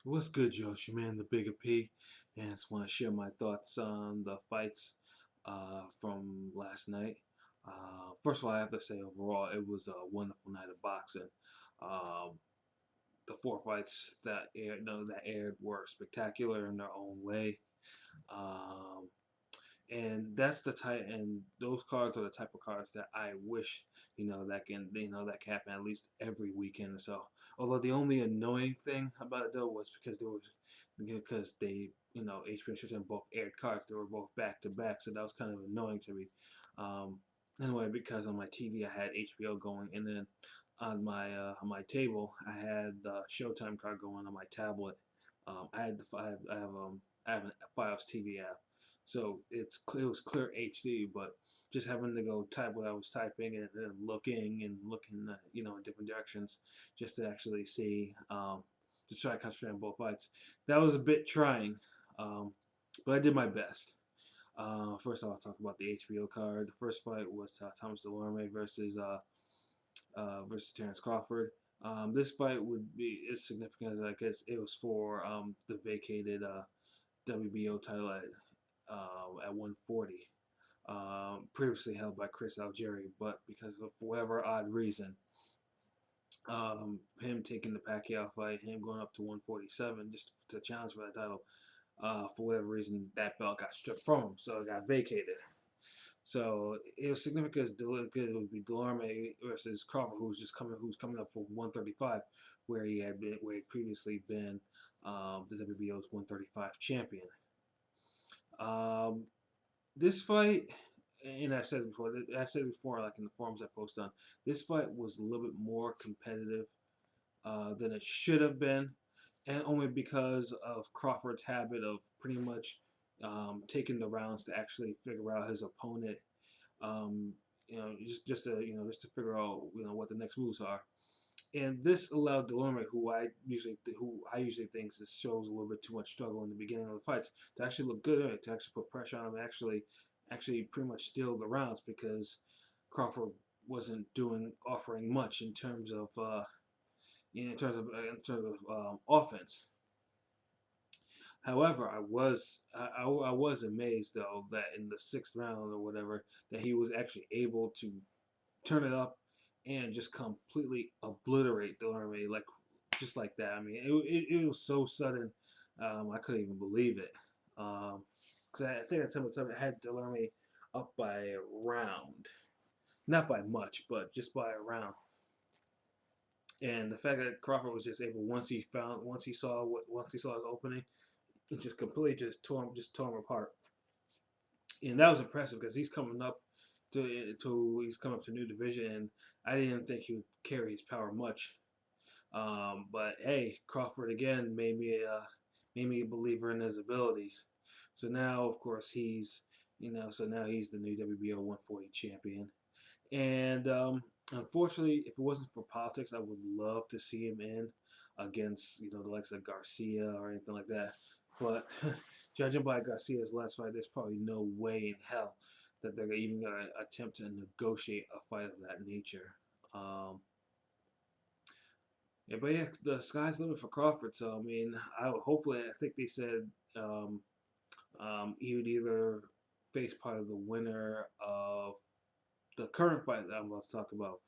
What's good, Josh? Your man, the Bigga P, and just want to share my thoughts on the fights from last night. First of all, I have to say, overall, it was a wonderful night of boxing. Um, the four fights that aired were spectacular in their own way. Um, and that's the type, and those cards are the type of cards that I wish that can happen at least every weekend or so. Although the only annoying thing about it though was because they HBO Showtime both aired cards. They were both back to back, so that was kind of annoying to me. Um, anyway, because on my TV I had HBO going, and then on my table I had the Showtime card going on my tablet. I have a Fios TV app, so it was clear HD, but just having to go type what I was typing and looking in different directions just to actually see to try to concentrate on both fights. That was a bit trying, um, but I did my best. First off, I'll talk about the HBO card. The first fight was Thomas Delorme versus Terrence Crawford. This fight would be as significant as I guess it was for the vacated WBO title at 140, previously held by Chris Algieri, but because of whatever odd reason, him taking the Pacquiao fight, him going up to 147 just to challenge for that title, for whatever reason, that belt got stripped from him, so it got vacated. So it was significant because it would be Delorme versus Crawford, who's coming up for 135, where he previously been the WBO's 135 champion. Um, this fight, and I said it before, like in the forums I post on, this fight was a little bit more competitive than it should have been, and only because of Crawford's habit of pretty much taking the rounds to actually figure out his opponent. Um, just to figure out what the next moves are. And this allowed Delorme, who I usually think this shows a little bit too much struggle in the beginning of the fights, to actually look good at it, to actually put pressure on him, and actually pretty much steal the rounds because Crawford wasn't offering much in terms of offense. However, I was amazed though that in the sixth round or whatever that he was actually able to turn it up and just completely obliterate Delorme like just like that. I mean, it was so sudden. I couldn't even believe it. Because I think at the time it had Delorme up by a round, not by much, but just by a round. And the fact that Crawford was just able once he saw his opening, it just completely just tore him apart. And that was impressive because he's coming up to new division, and I didn't think he would carry his power much. But hey, Crawford again made me a believer in his abilities. So now, of course, now he's the new WBO 140 champion. And unfortunately, if it wasn't for politics, I would love to see him in against the likes of Garcia or anything like that. But judging by Garcia's last fight, there's probably no way in hell that they're even going to attempt to negotiate a fight of that nature. Um, yeah, but yeah, the sky's the limit for Crawford. So I mean, I think they said he would either face probably the winner of the current fight that I'm about to talk about,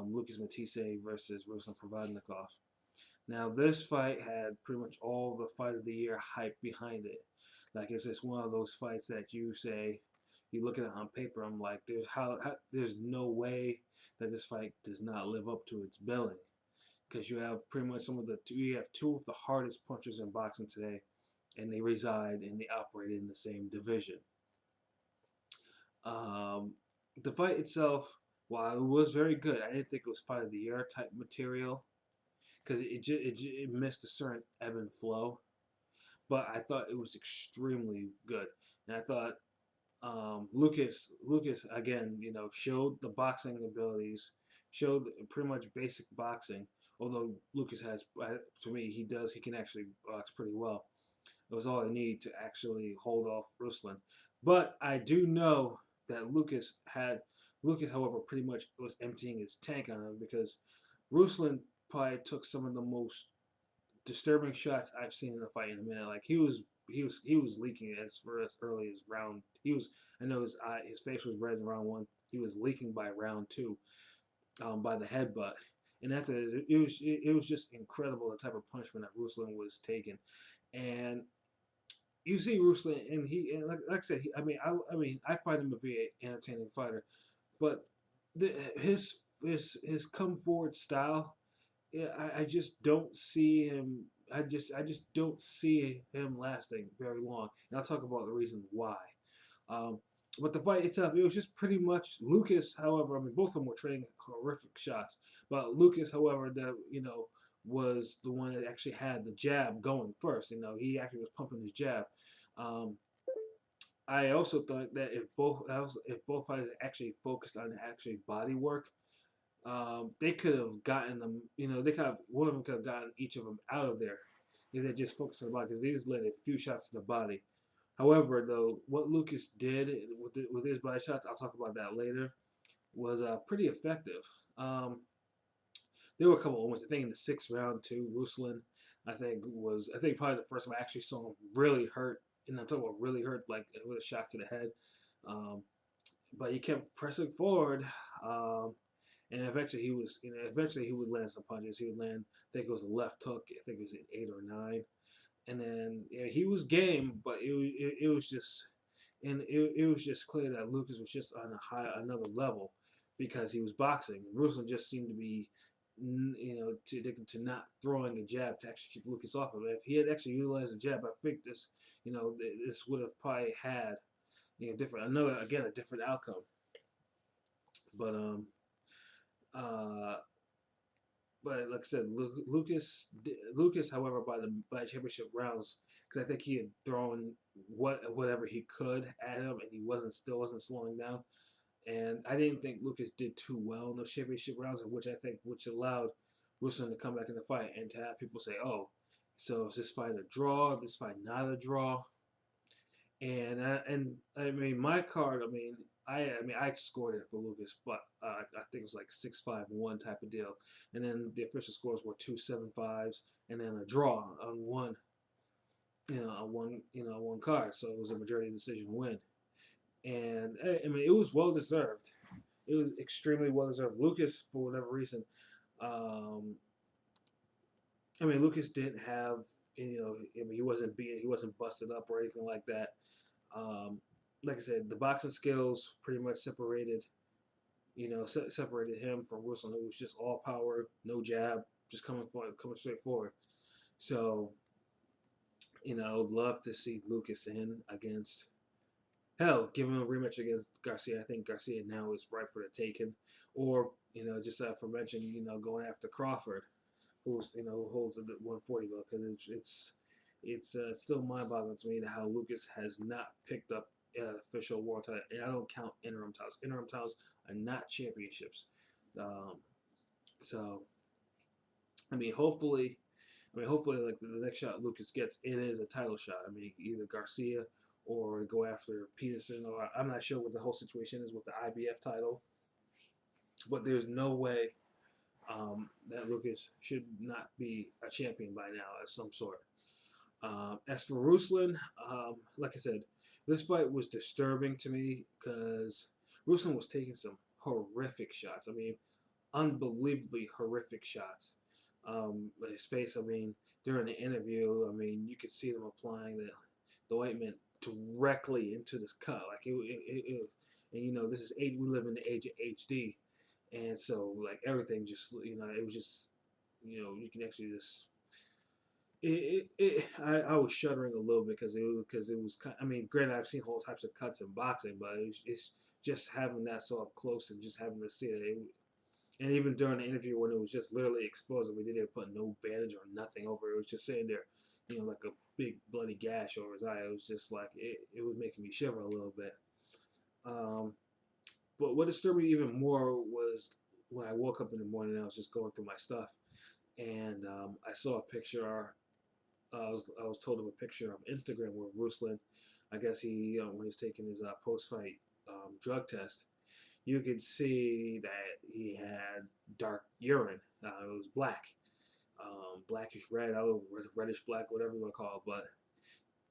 Lucas Matthysse versus Ruslan Provodnikov. Now, this fight had pretty much all the fight of the year hype behind it. Like it's just one of those fights that you look at it on paper. I'm like, there's no way that this fight does not live up to its billing, because you have pretty much you have two of the hardest punchers in boxing today, and they reside and they operate in the same division. Um, the fight itself, while it was very good, I didn't think it was fight of the year type material because it missed a certain ebb and flow. But I thought it was extremely good, and I thought Lucas again, showed the boxing abilities, showed pretty much basic boxing. Although Lucas has, to me, he can actually box pretty well. It was all I need to actually hold off Ruslan. But I do know that Lucas, however, pretty much was emptying his tank on him because Ruslan probably took some of the most disturbing shots I've seen in a fight in a minute. Like he was leaking as early as round. I know his face was red in round one. He was leaking by round two, by the headbutt. And after it was just incredible the type of punishment that Ruslan was taking. And you see Ruslan, and like I said, I find him to be an entertaining fighter, but his come forward style, yeah, I just don't see him. I just don't see him lasting very long. And I'll talk about the reason why. Um, but the fight itself, it was just pretty much Lucas. However, I mean, both of them were trading horrific shots. But Lucas, however, was the one that actually had the jab going first. He actually was pumping his jab. Um, I also thought that if both fighters actually focused on actually body work, they could have gotten them. They could have one of them could have gotten each of them out of there if they just focused on the body because they just landed a few shots to the body. However, though, what Lucas did with his body shots, I'll talk about that later, was pretty effective. Um, there were a couple of moments. I think in the sixth round too, Ruslan, I think probably the first time I actually saw him really hurt, and I'm talking about really hurt, like with a shot to the head. Um, but he kept pressing forward. And eventually he would land some punches. He would land, I think it was a left hook. I think it was an 8 or 9. And then he was game, but it was just, and it was just clear that Lucas was just on another level because he was boxing. Ruslan just seemed to be, too addicted to not throwing a jab to actually keep Lucas off of it. If he had actually utilized a jab, I think this would have probably had, a different outcome. But uh, but like I said, Lucas, however, by championship rounds, because I think he had thrown whatever he could at him, and he still wasn't slowing down. And I didn't think Lucas did too well in those championship rounds, which allowed Ruslan to come back in the fight and to have people say, "Oh, so is this fight a draw? Is this fight not a draw?" And I mean, my card. I scored it for Lucas, but I think it was like 6-5-1 type of deal, and then the official scores were 2-7-5s, and then a draw on one, one card. So it was a majority decision win, and I mean, it was well deserved. It was extremely well deserved. Lucas, for whatever reason, um, Lucas didn't have, he wasn't beaten, he wasn't busted up or anything like that. Um, like I said, the boxing skills pretty much separated him from Ruslan. It was just all power, no jab, just coming straight forward. So, love to see Lucas in against, hell, give him a rematch against Garcia. I think Garcia now is ripe for the taking. Or, just for mention, going after Crawford, who holds the 140 belt, because it's still mind-boggling to me how Lucas has not picked up official world title, and I don't count interim titles. Interim titles are not championships. So, hopefully, like the next shot Lucas gets, it is a title shot. Either Garcia or go after Peterson, or I'm not sure what the whole situation is with the IBF title, but there's no way that Lucas should not be a champion by now of some sort. As for Ruslan, like I said, this fight was disturbing to me because Ruslan was taking some horrific shots. Unbelievably horrific shots. His face, during the interview, you could see them applying the ointment directly into this cut. Like and this is we live in the age of HD, and so like everything just it was just you can actually just I was shuddering a little bit because it was granted I've seen whole types of cuts in boxing, but it's just having that so up close and just having to see it. And even during the interview when it was just literally exposed, we didn't put no bandage or nothing over it. It was just sitting there, like a big bloody gash over his eye. It was just like it was making me shiver a little bit. But what disturbed me even more was when I woke up in the morning and I was just going through my stuff, and I saw a picture. I was told of a picture on Instagram where Ruslan, I guess he when he was taking his post-fight drug test, you could see that he had dark urine. It was black. blackish red, I don't know, reddish black, whatever you want to call it, but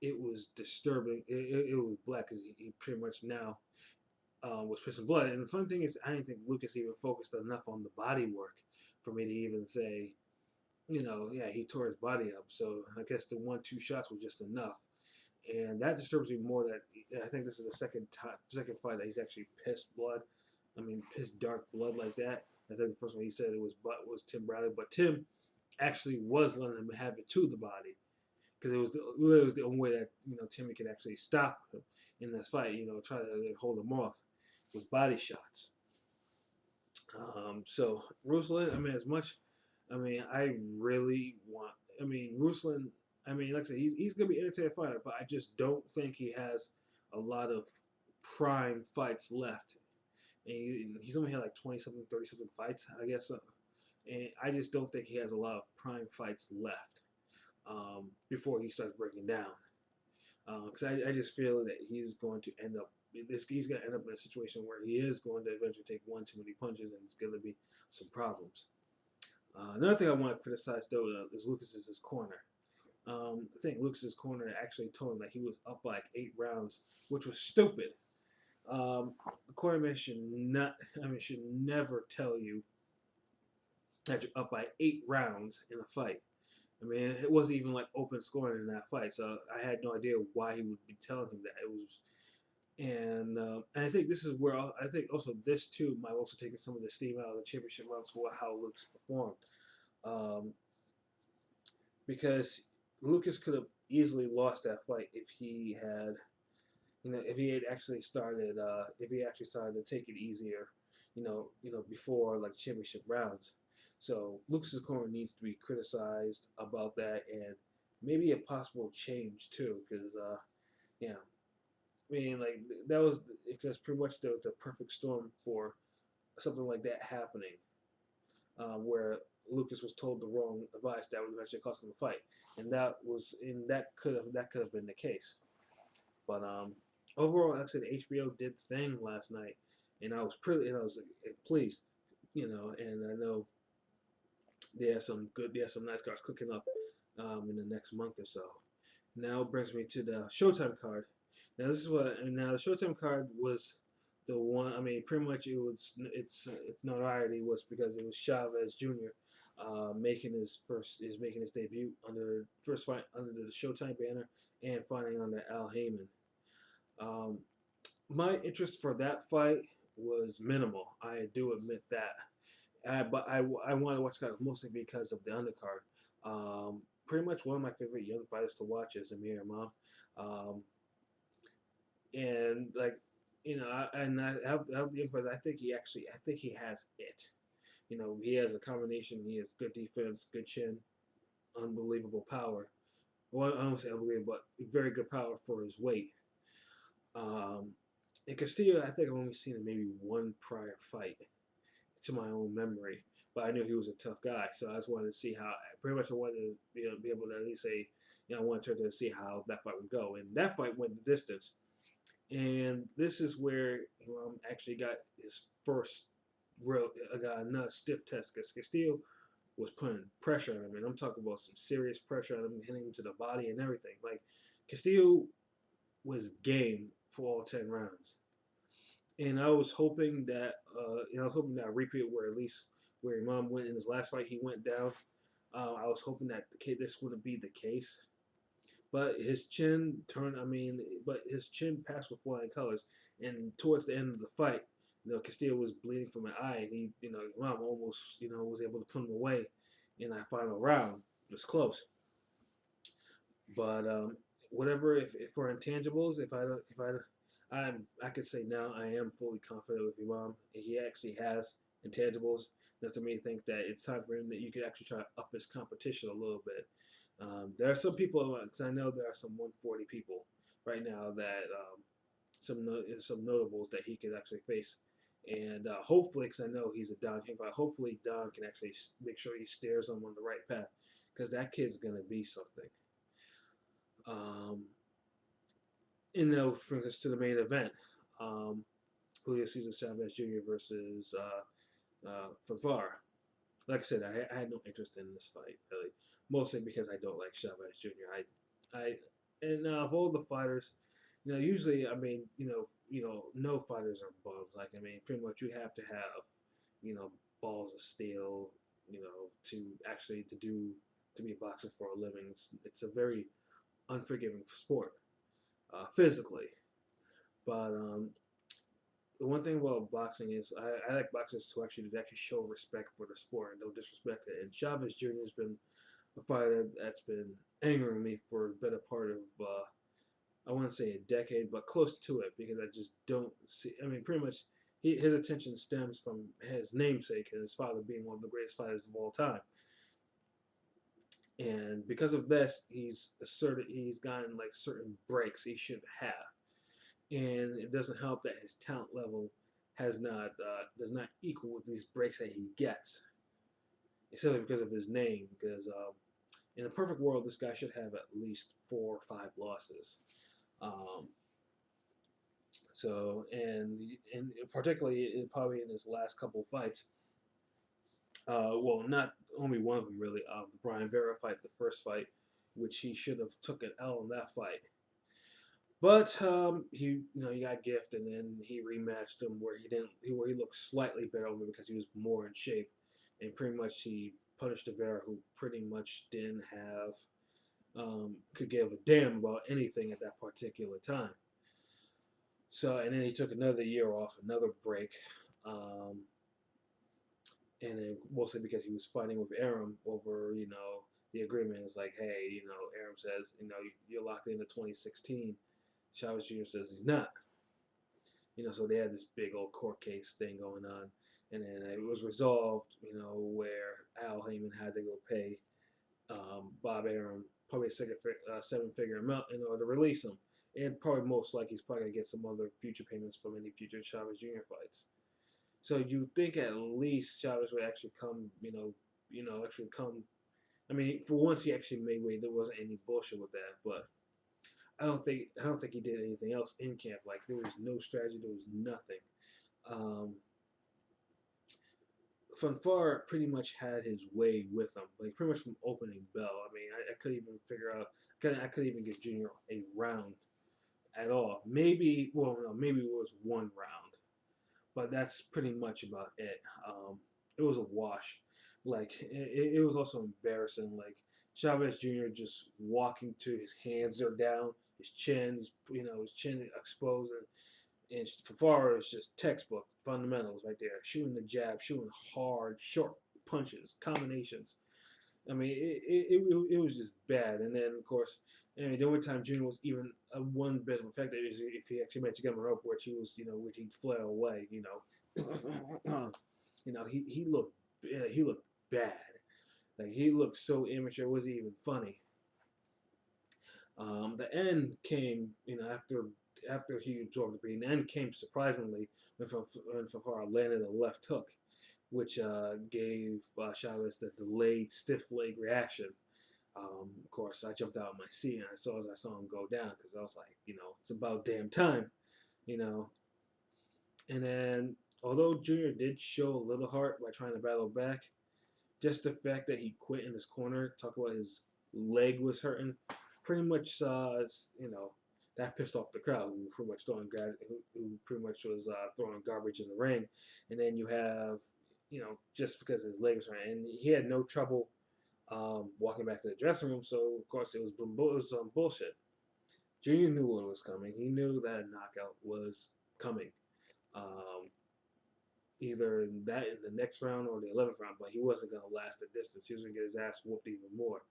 it was disturbing. It was black because he pretty much now was pissing blood. And the funny thing is, I didn't think Lucas even focused enough on the body work for me to even say, yeah, he tore his body up. So I guess the 1-2 shots was just enough. And that disturbs me more that I think this is the second fight that he's actually pissed blood. I mean, pissed dark blood like that. I think the first one he said it was Tim Bradley, but Tim actually was letting him have it to the body because it was the only way that Timmy could actually stop him in this fight. Try to hold him off with body shots. So Ruslan, I mean, I really want. I mean, Ruslan. I mean, like I said, he's gonna be an entertaining fighter, but I just don't think he has a lot of prime fights left. And he's only had like 20-something, 30-something fights, I guess. And I just don't think he has a lot of prime fights left before he starts breaking down. Because I just feel that he's going to end up. He's going to end up in a situation where he is going to eventually take one too many punches, and it's going to be some problems. Another thing I want to criticize though is Lucas's corner. I think Lucas's corner actually told him that he was up by like 8 rounds, which was stupid. The cornerman should never tell you that you're up by 8 rounds in a fight. I mean, it wasn't even like open scoring in that fight, so I had no idea why he would be telling him that. It was, and I think this is where I think also this too might also take some of the steam out of the championship rounds for how Lucas performed, because Lucas could have easily lost that fight if he had, if he had actually started, to take it easier, before like championship rounds. So Lucas's corner needs to be criticized about that, and maybe a possible change too, because I mean, like that was because pretty much the perfect storm for something like that happening, where Lucas was told the wrong advice that would eventually cost him a fight, and that could have been the case. But overall, like I said, HBO did the thing last night, and I was pleased, and I know there's some nice cards cooking up in the next month or so. Now it brings me to the Showtime card. Now the Showtime card was the one. I mean, pretty much its notoriety was because it was Chavez Jr. Making his debut first fight under the Showtime banner and fighting under Al Heyman. My interest for that fight was minimal. I do admit that. But I want to watch the card mostly because of the undercard. Pretty much one of my favorite young fighters to watch is Amir Imam. And like, I have the young fighter. I think he has it. He has a combination. He has good defense, good chin, unbelievable power. Well, I don't say unbelievable, but very good power for his weight. And Castillo, I think I've only seen him maybe one prior fight to my own memory, but I knew he was a tough guy, so I just wanted to see how. Pretty much, I wanted to be able to at least say, I wanted to see how that fight would go, and that fight went the distance. And this is where actually got his first got another stiff test because Castillo was putting pressure on him, and I'm talking about some serious pressure on him, hitting him to the body and everything. Like Castillo was game for all 10 rounds. And I was hoping that a repeat where at least where Imam went in his last fight, he went down. I was hoping that this wouldn't be the case, but his chin passed with flying colors. And towards the end of the fight, Castillo was bleeding from an eye, and he, Imam almost, was able to put him away in that final round. It was close, but whatever. If for intangibles, I could say now I am fully confident with Imam. He actually has intangibles. That's to me think that it's time for him that you could actually try to up his competition a little bit. There are some people, because I know there are some 140 people right now that some notables that he could actually face, and hopefully, because I know he's a Don King fighter, hopefully Don can actually make sure he steers him on the right path, because that kid's gonna be something. And that brings us to the main event. Julio Cesar Chavez Jr. versus Fonfara. like I said, I had no interest in this fight really, mostly because I don't like Chavez Jr. I and of all the fighters, usually I mean, no fighters are bums. Like I mean, pretty much you have to have, you know, balls of steel, to actually to be a boxer for a living. It's a very unforgiving sport, physically. But the one thing about boxing is I like boxers to actually show respect for the sport and don't disrespect it. And Chavez Jr. has been a fighter that's been angering me for the better part of I want to say a decade, but close to it because I just don't see. I mean, pretty much his attention stems from his namesake and his father being one of the greatest fighters of all time. And because of this, he's gotten like certain breaks he shouldn't have, and it doesn't help that his talent level has not does not equal with these breaks that he gets. It's simply because of his name. Because in a perfect world, this guy should have at least 4 or 5 losses. Um, and particularly probably in his last couple of fights. Well, not only one of them really. The Brian Vera fight, the first fight, which he should have took an L in that fight. But he got gift, and then he rematched him where he didn't, where he looked slightly better only because he was more in shape, and pretty much he punished Vera, who pretty much didn't have, could give a damn about anything at that particular time. So, and then he took another year off, another break, and then mostly because he was fighting with Arum over, the agreement is like, hey, Arum says, you're locked into 2016. Chavez Jr. says he's not. So they had this big old court case thing going on, and then it was resolved, where Al Heyman had to go pay Bob Arum probably a 7-figure amount in order to release him, and probably most likely he's probably gonna get some other future payments from any future Chavez Jr. fights. So you think at least Chavez would actually come, actually come. I mean, for once he actually made weight. There wasn't any bullshit with that, but I don't think he did anything else in camp. Like there was no strategy, there was nothing. Um, Fonfara pretty much had his way with him, like pretty much from opening bell. I mean, I couldn't even figure out. I couldn't even give Junior a round at all. Maybe, well, no, maybe it was one round, but that's pretty much about it. It was a wash. Like it was also embarrassing. Like Chavez Jr. just walking to his hands are down, his chin, his chin exposed, and Fafara is just textbook fundamentals right there. Shooting the jab, shooting hard, short punches, combinations. I mean, it was just bad. And then, of course, I mean, the only time Junior was even one bit of effective is if he actually managed to get him a rope, which he was, which he'd flare away, he looked bad. Like he looked so immature. It wasn't even funny. The end came, after he absorbed the beating. The end came surprisingly when Fonfara landed a left hook, which gave Chavez the delayed stiff leg reaction. Of course, I jumped out of my seat and as I saw him go down because I was like, it's about damn time, you know. And then, although Junior did show a little heart by trying to battle back, just the fact that he quit in his corner, talk about his leg was hurting, pretty much, that pissed off the crowd who pretty much who pretty much was throwing garbage in the ring. And then you have, just because his leg was hurting, and he had no trouble walking back to the dressing room. So of course it was bullshit. Junior knew what was coming. He knew that a knockout was coming. Um, Either in the next round or the 11th round, but he wasn't going to last the distance. He was going to get his ass whooped even more.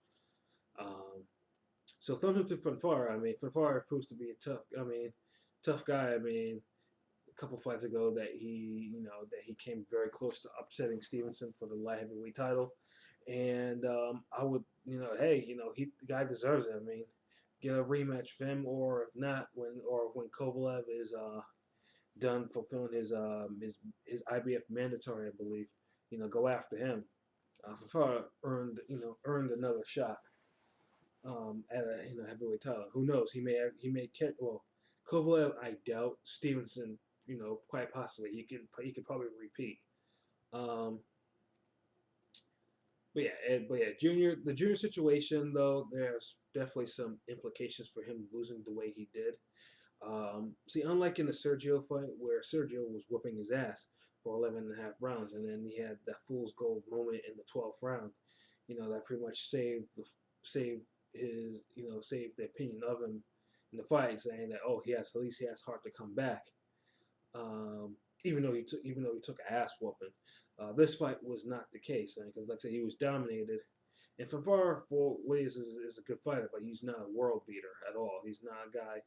So thumbs up to Fonfara. I mean, Fonfara proves to be tough guy. I mean, a couple fights ago that he came very close to upsetting Stevenson for the light heavyweight title, and I would, hey, the guy deserves it. I mean, get a rematch for him, or if not, when Kovalev is done fulfilling his IBF mandatory, I believe, go after him. Fafara earned another shot at a heavyweight title. Who knows? He may catch. Well, Kovalev, I doubt. Stevenson, quite possibly he could probably repeat. the junior situation though, there's definitely some implications for him losing the way he did. See, unlike in the Sergio fight, where Sergio was whooping his ass for 11 and a half rounds, and then he had that fool's gold moment in the 12th round, that pretty much saved his, saved the opinion of him in the fight, saying that, oh, at least he has heart to come back, even though he took an ass whooping. This fight was not the case, because like I said, he was dominated. And Fonfara, for ways, is a good fighter, but he's not a world beater at all. He's not a guy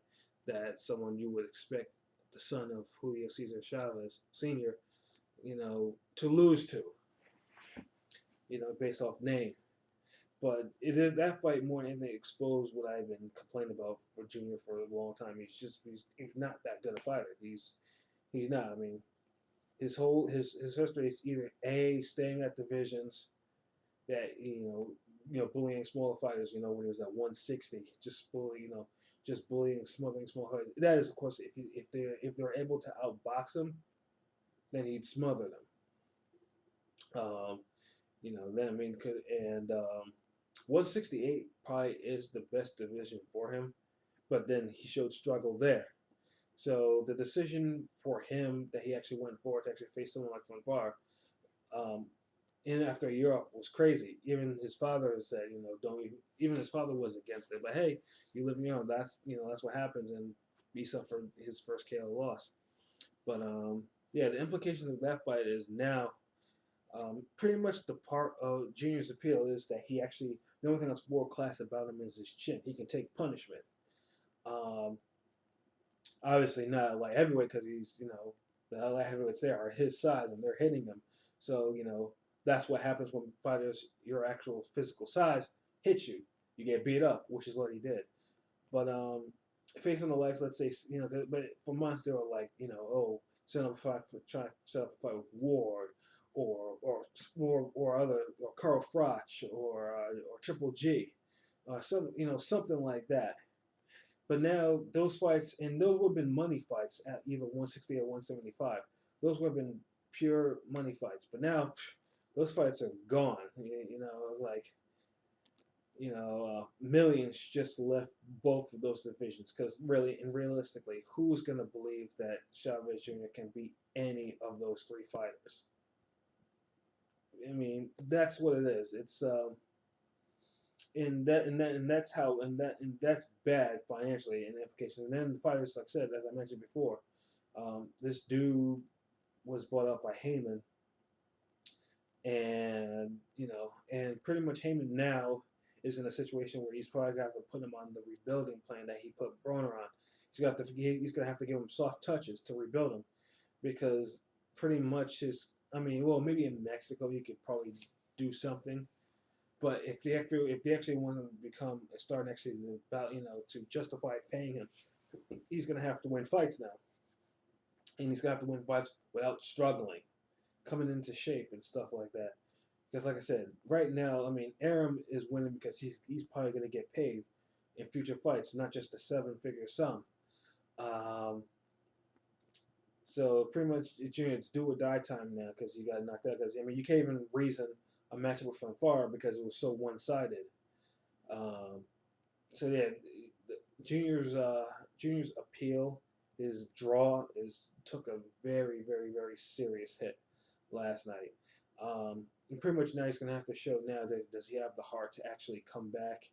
that someone you would expect the son of Julio Cesar Chavez Sr., to lose to, based off name. But it is that fight more than anything exposed what I've been complaining about for Junior for a long time. He's not that good a fighter. He's not. I mean, his history is either A, staying at divisions that bullying smaller fighters. When he was at 160, just bullying, smothering small fighters. That is, of course, if they're able to outbox him, then he'd smother them. Then I mean, and 168 probably is the best division for him, but then he showed struggle there. So the decision for him that he actually went forward to actually face someone like Fonfara, in after Europe was crazy. Even his father said, don't you? Even his father was against it. But hey, you live young. That's what happens. And he suffered his first KO loss. But the implication of that fight is now, pretty much the part of Junior's appeal is that the only thing that's world class about him is his chin. He can take punishment. Obviously not like heavyweight, because the light heavyweights there are his size and they're hitting him. So that's what happens when fighters your actual physical size hit you. You get beat up, which is what he did. But facing the legs, let's say, but for months they were like, set up a fight trying to set up a fight with Ward or Carl Froch or Triple G, something like that. But now those fights, and those would have been money fights at either 160 or 175. Those would have been pure money fights. But now those fights are gone. It's like, millions just left both of those divisions, because really and realistically, who's going to believe that Chavez Jr. can beat any of those three fighters? I mean, that's what it is. It's and that's bad financially in implications. And then the fighters, like I said, as I mentioned before, this dude was bought up by Heyman, and and pretty much Heyman now is in a situation where he's probably got to put him on the rebuilding plan that he put Broner on. He's gonna have to give him soft touches to rebuild him, because pretty much maybe in Mexico you could probably do something. But if they actually want to become a star next to to justify paying him, he's going to have to win fights now, and he's going to have to win fights without struggling, coming into shape and stuff like that. Because like I said, right now, I mean, Arum is winning because he's probably going to get paid in future fights, not just a 7-figure sum. So pretty much, it's do or die time now, because he got knocked out. Because you can't even reason a matchup with Fonfara because it was so one-sided. Junior's appeal, his draw took a very, very, very serious hit last night. And pretty much now he's gonna have to show now that does he have the heart to actually come back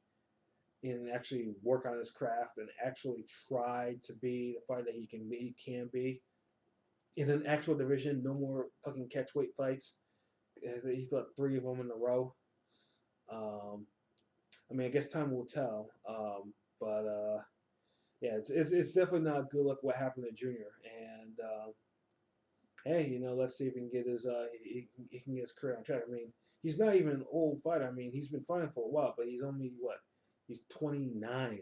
and actually work on his craft and actually try to be the fighter that he can be in an actual division. No more fucking catchweight fights. He thought 3 of them in a row. I guess time will tell. It's definitely not good luck what happened to Junior. And hey, let's see if he can get his he can get his career on track. I mean, he's not even an old fighter. I mean, he's been fighting for a while, but he's only He's 29.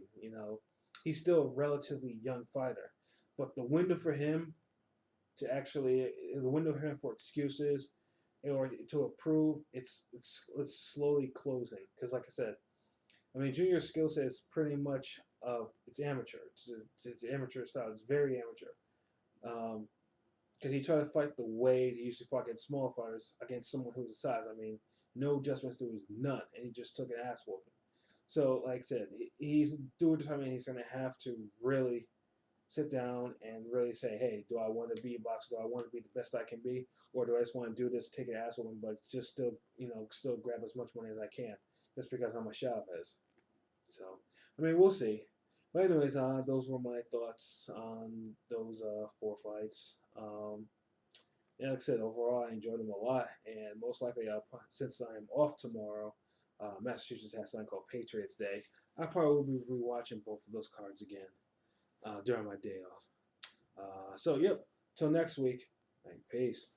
He's still a relatively young fighter. But the window for him for excuses or to approve, it's slowly closing. Because like I said, Junior's skill set is pretty much it's amateur. It's amateur style. It's very amateur. Because he tried to fight the way he used to fight against small fighters against someone who's his size. No adjustments to his none, and he just took an ass whooping. So, like I said, he's doing something. He's going to have to really sit down and really say, hey, do I want to be a boxer? Do I want to be the best I can be, or do I just want to do this, take an ass whooping, but just still, still grab as much money as I can, just because I'm a Chavez? So, I mean, we'll see. But anyways, those were my thoughts on those 4 fights. Yeah, like I said, overall, I enjoyed them a lot, and most likely, since I'm off tomorrow, Massachusetts has something called Patriots Day. I probably will be rewatching both of those cards again during my day off. So, yep. Till next week. Peace.